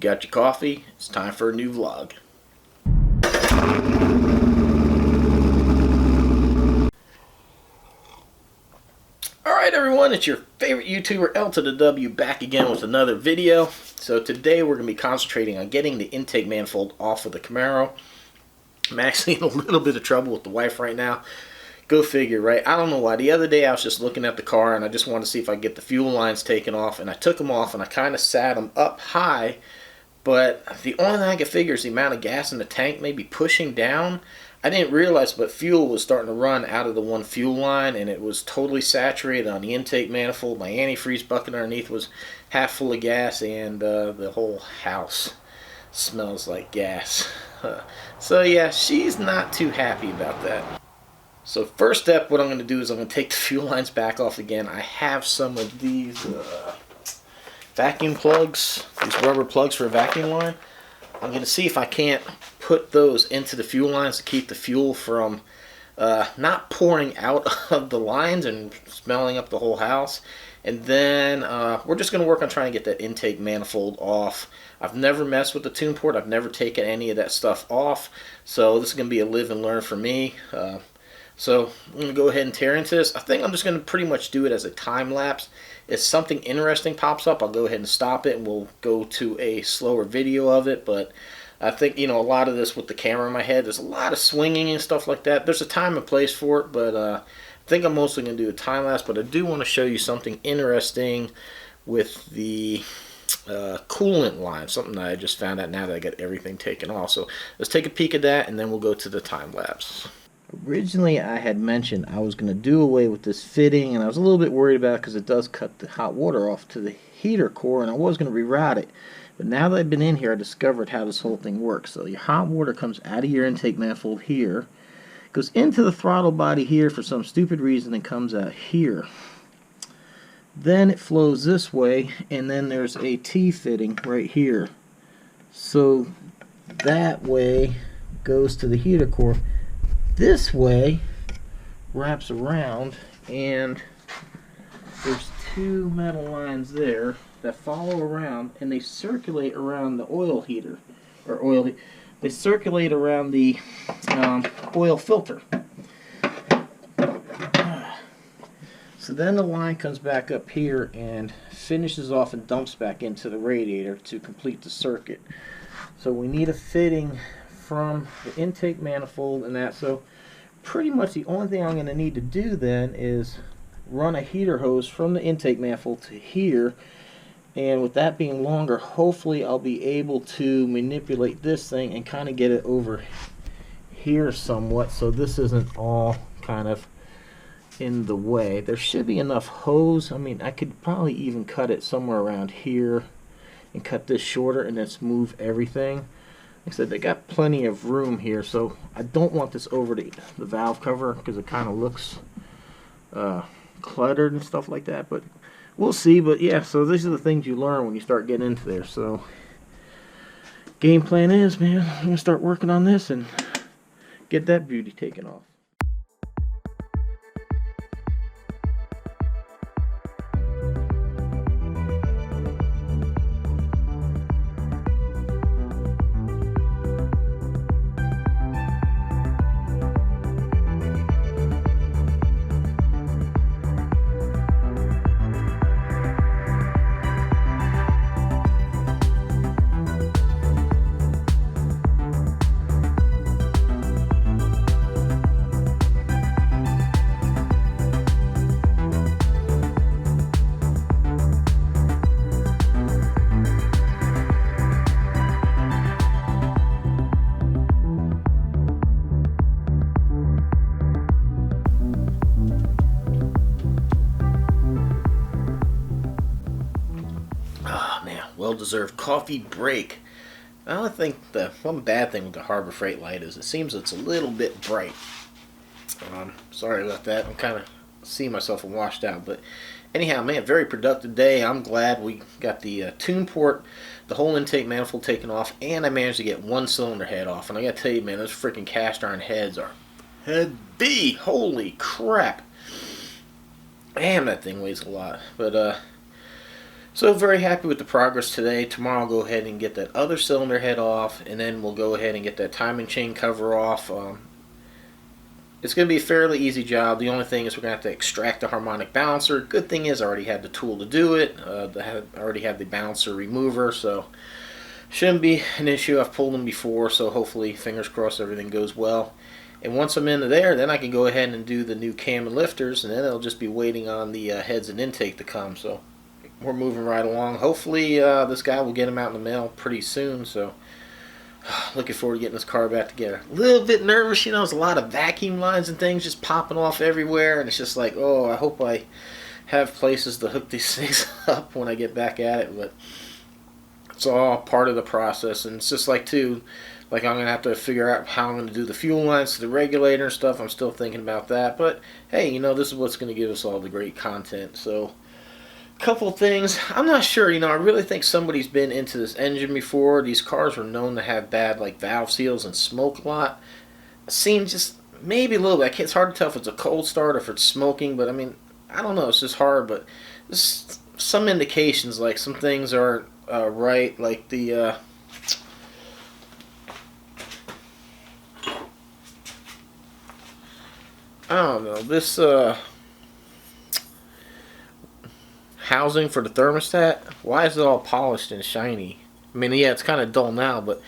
got your coffee, it's time for a new vlog. Alright everyone, it's your favorite YouTuber L to the W back again with another video. So today we're going to be concentrating on getting the intake manifold off of the Camaro. I'm actually in a little bit of trouble with the wife right now. Go figure, right? I don't know why. The other day I was just looking at the car and I just wanted to see if I could get the fuel lines taken off, and I took them off and I kind of sat them up high, but the only thing I could figure is the amount of gas in the tank may be pushing down. I didn't realize, but fuel was starting to run out of the one fuel line and it was totally saturated on the intake manifold. My antifreeze bucket underneath was half full of gas, and the whole house smells like gas. So yeah, she's not too happy about that. So first step, what I'm going to do is I'm going to take the fuel lines back off again. I have some of these vacuum plugs, these rubber plugs for a vacuum line. I'm going to see if I can't put those into the fuel lines to keep the fuel from not pouring out of the lines and smelling up the whole house. And then we're just going to work on trying to get that intake manifold off. I've never messed with the tune port. I've never taken any of that stuff off. So this is going to be a live and learn for me. So I'm going to go ahead and tear into this. I think I'm just going to pretty much do it as a time lapse. If something interesting pops up, I'll go ahead and stop it and we'll go to a slower video of it. But I think, you know, a lot of this with the camera in my head, there's a lot of swinging and stuff like that. There's a time and place for it, but I think I'm mostly going to do a time lapse. But I do want to show you something interesting with the coolant line, something that I just found out now that I got everything taken off. So let's take a peek at that and then we'll go to the time lapse. Originally I had mentioned I was going to do away with this fitting, and I was a little bit worried about it because it does cut the hot water off to the heater core, and I was going to reroute it. But now that I've been in here, I discovered how this whole thing works. So your hot water comes out of your intake manifold here, goes into the throttle body here for some stupid reason, and comes out here. Then it flows this way, and then there's a T-fitting right here. So that way goes to the heater core. This way wraps around, and there's two metal lines there that follow around, and they circulate around the oil heater, or they circulate around the oil filter. So then the line comes back up here and finishes off and dumps back into the radiator to complete the circuit. So we need a fitting from the intake manifold and that. So pretty much the only thing I'm going to need to do then is run a heater hose from the intake manifold to here, and with that being longer, hopefully I'll be able to manipulate this thing and kind of get it over here somewhat so this isn't all kind of in the way. There should be enough hose. I mean, I could probably even cut it somewhere around here and cut this shorter and then smooth everything. Like I said, they got plenty of room here, so I don't want this over the valve cover because it kind of looks cluttered and stuff like that, but we'll see. But yeah, so these are the things you learn when you start getting into there. So game plan is, man, I'm going to start working on this and get that beauty taken off. Well-deserved coffee break. I think the one bad thing with the Harbor Freight light is it seems it's a little bit bright. Sorry about that. I'm kind of seeing myself washed out, but anyhow, man, very productive day. I'm glad we got the tune port, the whole intake manifold taken off, and I managed to get one cylinder head off. And I gotta tell you, man, those freaking cast iron heads are heavy. Holy crap! Damn, that thing weighs a lot. But So very happy with the progress today. Tomorrow I'll go ahead and get that other cylinder head off, and then we'll go ahead and get that timing chain cover off. It's going to be a fairly easy job. The only thing is we're going to have to extract the harmonic balancer. Good thing is I already had the tool to do it. I already have the balancer remover, so shouldn't be an issue. I've pulled them before, so hopefully, fingers crossed, everything goes well. And once I'm into there, then I can go ahead and do the new cam and lifters, and then it'll just be waiting on the heads and intake to come. So we're moving right along. Hopefully this guy will get him out in the mail pretty soon. So looking forward to getting this car back together. A little bit nervous, you know, there's a lot of vacuum lines and things just popping off everywhere, and it's just like, oh, I hope I have places to hook these things up when I get back at it. But it's all part of the process, and it's just like too, like I'm gonna have to figure out how I'm gonna do the fuel lines to the regulator and stuff. I'm still thinking about that, but hey, you know, this is what's gonna give us all the great content. So couple things. I'm not sure, you know, I really think somebody's been into this engine before. These cars were known to have bad like valve seals and smoke a lot. Seems just maybe a little bit. It's hard to tell if it's a cold start or if it's smoking, but I mean, I don't know. It's just hard, but there's some indications like some things aren't right, like the I don't know, this housing for the thermostat, why is it all polished and shiny? I mean, yeah, it's kind of dull now, but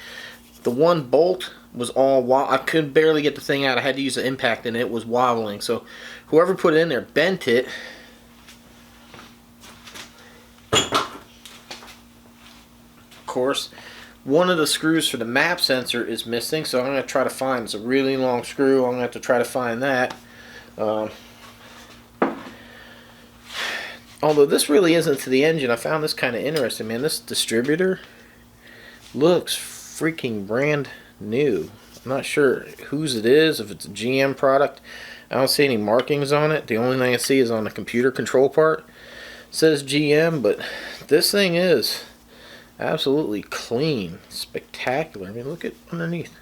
the one bolt was all I could barely get the thing out. I had to use the impact and it was wobbling. So whoever put it in there bent it. Of course, one of the screws for the map sensor is missing, so I'm going to try to find, it's a really long screw, I'm going to have to try to find that. Although this really isn't to the engine, I found this kind of interesting, man. This distributor looks freaking brand new. I'm not sure whose it is, if it's a GM product. I don't see any markings on it. The only thing I see is on the computer control part. It says GM, but this thing is absolutely clean, spectacular. I mean, look at underneath.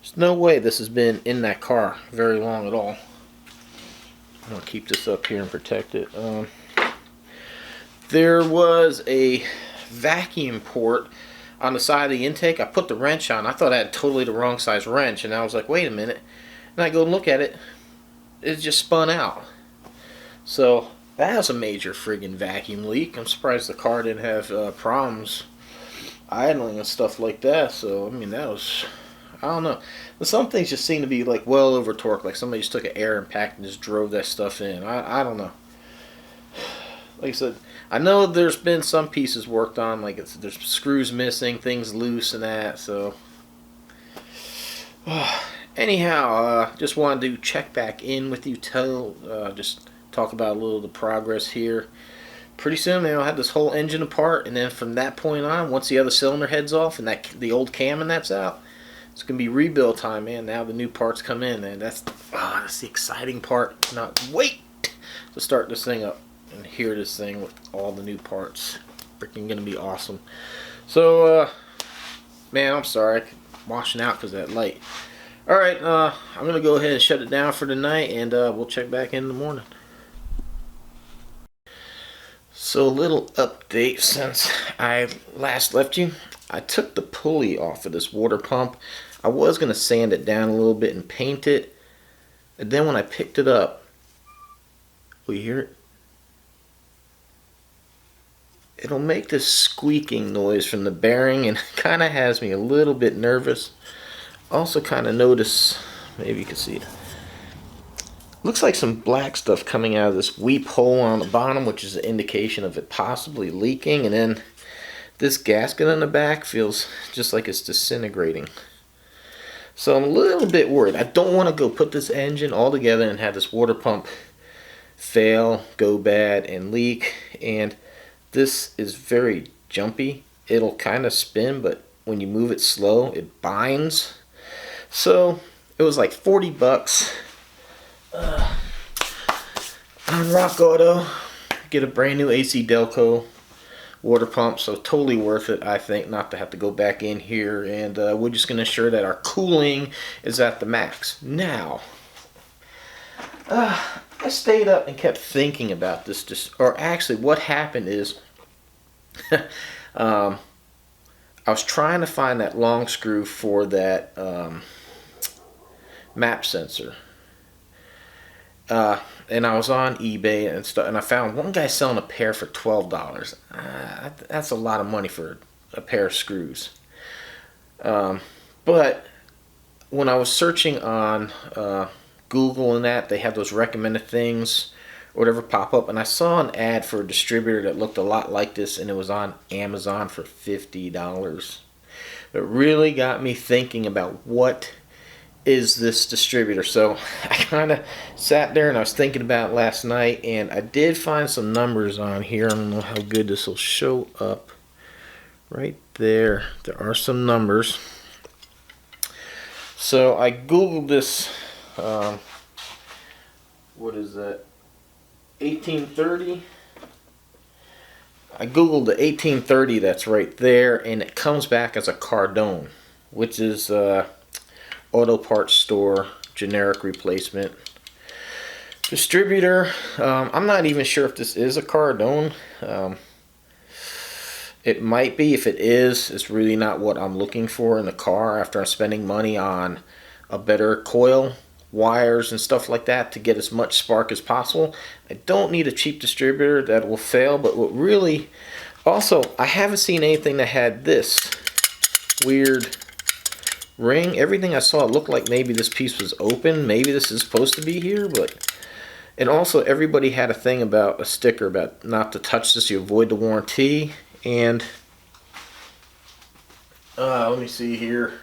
There's no way this has been in that car very long at all. I'm going to keep this up here and protect it. There was a vacuum port on the side of the intake. I put the wrench on. I thought I had totally the wrong size wrench, and I was like, wait a minute. And I go and look at it. It just spun out. So that was a major friggin' vacuum leak. I'm surprised the car didn't have problems idling and stuff like that. So, I mean, that was, I don't know. But some things just seem to be like well over torque. Like somebody just took an air impact and just drove that stuff in. I don't know. Like I said, I know there's been some pieces worked on, like there's screws missing, things loose and that, so anyhow, just wanted to check back in with you, just talk about a little of the progress here. Pretty soon I'll have this whole engine apart, and then from that point on, once the other cylinder heads off and the old cam and that's out, it's gonna be rebuild time, man. Now the new parts come in, and that's the exciting part. Cannot wait to start this thing up and hear this thing with all the new parts. Freaking gonna be awesome. So man, I'm sorry, I'm washing out because of that light. Alright, I'm gonna go ahead and shut it down for tonight, and we'll check back in the morning. So a little update since I last left you. I took the pulley off of this water pump. I was gonna sand it down a little bit and paint it, and then when I picked it up, will you hear it? It'll make this squeaking noise from the bearing, and it kind of has me a little bit nervous. Also kind of notice, maybe you can see it, looks like some black stuff coming out of this weep hole on the bottom, which is an indication of it possibly leaking. And then this gasket on the back feels just like it's disintegrating. So I'm a little bit worried. I don't want to go put this engine all together and have this water pump fail, go bad, and leak. And this is very jumpy. It'll kind of spin, but when you move it slow, it binds. So it was like 40 bucks on Rock Auto. Get a brand new AC Delco water pump, so totally worth it, I think, not to have to go back in here. And we're just going to ensure that our cooling is at the max. Now, I stayed up and kept thinking about this. Or actually, what happened is I was trying to find that long screw for that map sensor. And I was on eBay and stuff, and I found one guy selling a pair for $12. That's a lot of money for a pair of screws. But when I was searching on Google and that, they have those recommended things or whatever pop up, and I saw an ad for a distributor that looked a lot like this, and it was on Amazon for $50. It really got me thinking about what is this distributor. So I kind of sat there and I was thinking about it last night, and I did find some numbers on here. I don't know how good this will show up. Right there, there are some numbers. So I googled this, what is that, 1830? I googled the 1830 that's right there, and it comes back as a Cardone, which is auto parts store generic replacement distributor. I'm not even sure if this is a Cardone. It might be. If it is, it's really not what I'm looking for in the car after I'm spending money on a better coil, wires, and stuff like that to get as much spark as possible. I don't need a cheap distributor that will fail, but what really, also, I haven't seen anything that had this weird ring. Everything I saw looked like maybe this piece was open. Maybe this is supposed to be here, but... And also, everybody had a thing about a sticker about not to touch this, you avoid the warranty. And let me see here.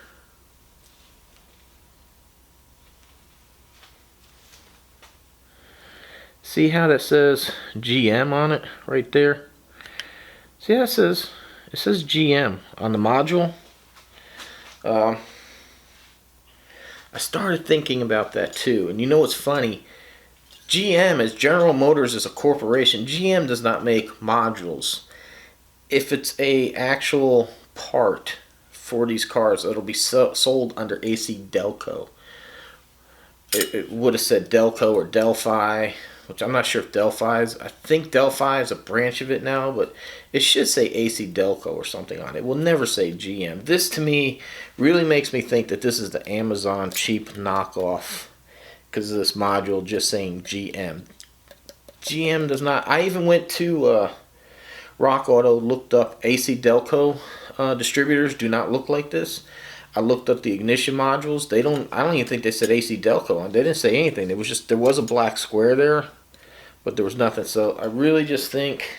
See how that says GM on it right there? See how it says GM on the module? I started thinking about that too. And you know what's funny? GM, as General Motors is a corporation, GM does not make modules. If it's a actual part for these cars, it'll be sold under AC Delco. It would have said Delco or Delphi, which I'm not sure if Delphi is. I think Delphi is a branch of it now, but it should say AC Delco or something on it. It will never say GM. This, to me, really makes me think that this is the Amazon cheap knockoff because of this module just saying GM. GM does not. I even went to Rock Auto, looked up AC Delco distributors. Do not look like this. I looked up the ignition modules. They don't. I don't even think they said AC Delco on. They didn't say anything. There was just, there was a black square there, but there was nothing. So I really just think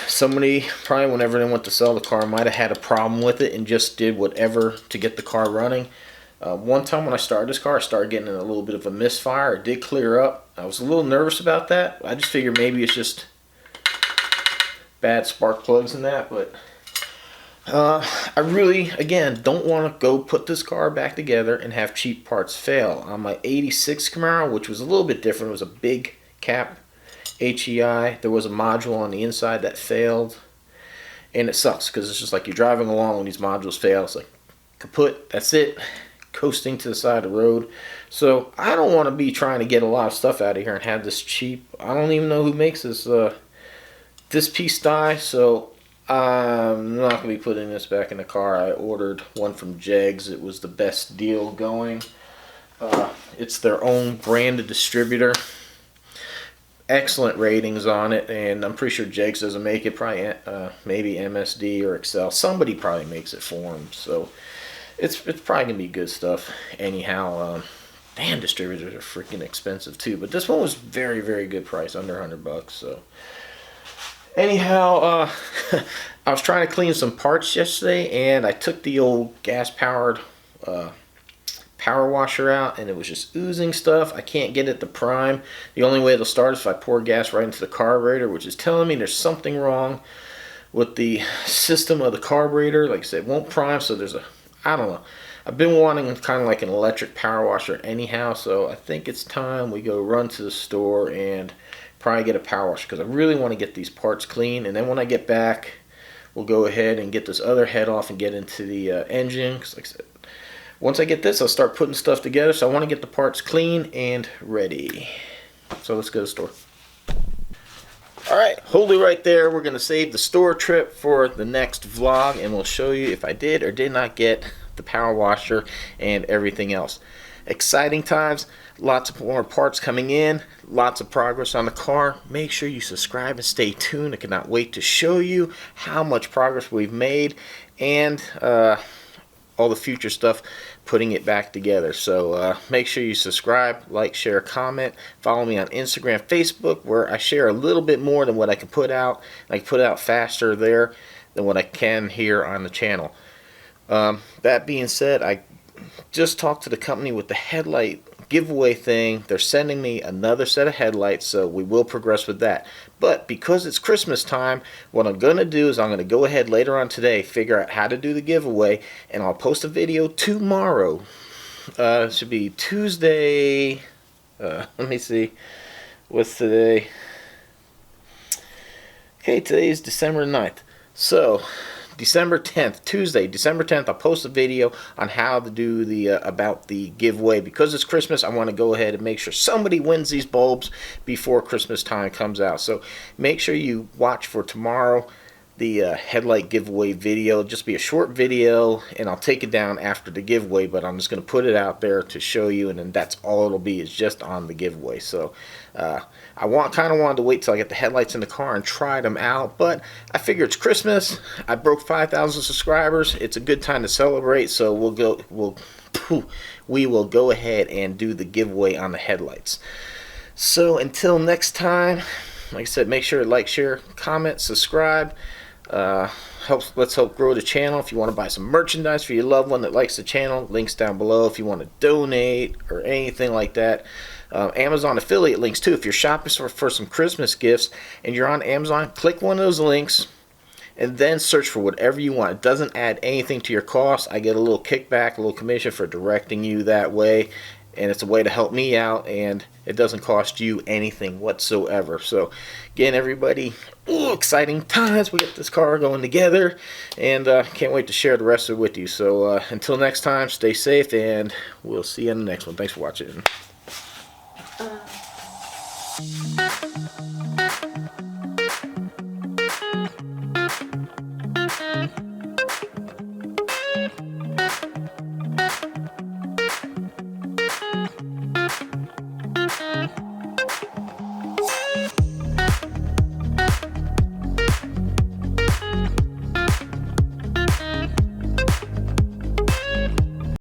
somebody probably, whenever they went to sell the car, might have had a problem with it and just did whatever to get the car running. One time when I started this car, I started getting a little bit of a misfire. It did clear up. I was a little nervous about that. I just figured maybe it's just bad spark plugs and that, but I really, again, don't want to go put this car back together and have cheap parts fail. On my 86 Camaro, which was a little bit different, it was a big cap HEI. There was a module on the inside that failed, and it sucks because it's just like you're driving along when these modules fail. It's like kaput, that's it, coasting to the side of the road. So I don't want to be trying to get a lot of stuff out of here and have this cheap. I don't even know who makes this this piece die, so I'm not going to be putting this back in the car. I ordered one from Jegs. It was the best deal going. It's their own branded distributor. Excellent ratings on it, and I'm pretty sure Jegs doesn't make it. Probably maybe MSD or Excel. Somebody probably makes it for them. So it's probably going to be good stuff. Anyhow, damn, distributors are freaking expensive too. But this one was very, very good price, under $100. So anyhow, I was trying to clean some parts yesterday, and I took the old gas-powered power washer out, and it was just oozing stuff. I can't get it to prime. The only way it'll start is if I pour gas right into the carburetor, which is telling me there's something wrong with the system of the carburetor. Like I said, it won't prime, so there's a, I don't know. I've been wanting kind of like an electric power washer anyhow, so I think it's time we go run to the store and probably get a power washer, because I really want to get these parts clean. And then when I get back, we'll go ahead and get this other head off and get into the engine, because like I said, once I get this, I'll start putting stuff together. So I want to get the parts clean and ready. So let's go to the store. Alright, hold it right there. We're going to save the store trip for the next vlog, and we'll show you if I did or did not get the power washer and everything else. Exciting times, lots of more parts coming in, lots of progress on the car. Make sure you subscribe and stay tuned. I cannot wait to show you how much progress we've made and all the future stuff, putting it back together. So make sure you subscribe, like, share, comment. Follow me on Instagram, Facebook, where I share a little bit more than what I can put out. I can put out faster there than what I can here on the channel. That being said, I just talked to the company with the headlight giveaway thing. They're sending me another set of headlights, so we will progress with that. But because it's Christmas time, what I'm going to do is I'm going to go ahead later on today, figure out how to do the giveaway, and I'll post a video tomorrow. It should be Tuesday. Let me see. What's today? Okay, today is December 9th. So December 10th, Tuesday, December 10th, I'll post a video on how to do the about the giveaway. Because it's Christmas, I want to go ahead and make sure somebody wins these bulbs before Christmas time comes out. So make sure you watch for tomorrow the headlight giveaway video. Just be a short video, and I'll take it down after the giveaway, but I'm just going to put it out there to show you, and then that's all it'll be, is just on the giveaway. So I kind of wanted to wait till I get the headlights in the car and try them out, but I figure it's Christmas. I broke 5,000 subscribers. It's a good time to celebrate, so we will go ahead and do the giveaway on the headlights. So until next time, like I said, make sure to like, share, comment, subscribe. Let's help grow the channel. If you want to buy some merchandise for your loved one that likes the channel, links down below. If you want to donate or anything like that, Amazon affiliate links too. If you're shopping for some Christmas gifts and you're on Amazon, click one of those links and then search for whatever you want. It doesn't add anything to your cost. I get a little kickback, a little commission for directing you that way, and it's a way to help me out, and it doesn't cost you anything whatsoever. So again, everybody, exciting times. We got this car going together, and can't wait to share the rest of it with you. So until next time, stay safe, and we'll see you in the next one. Thanks for watching.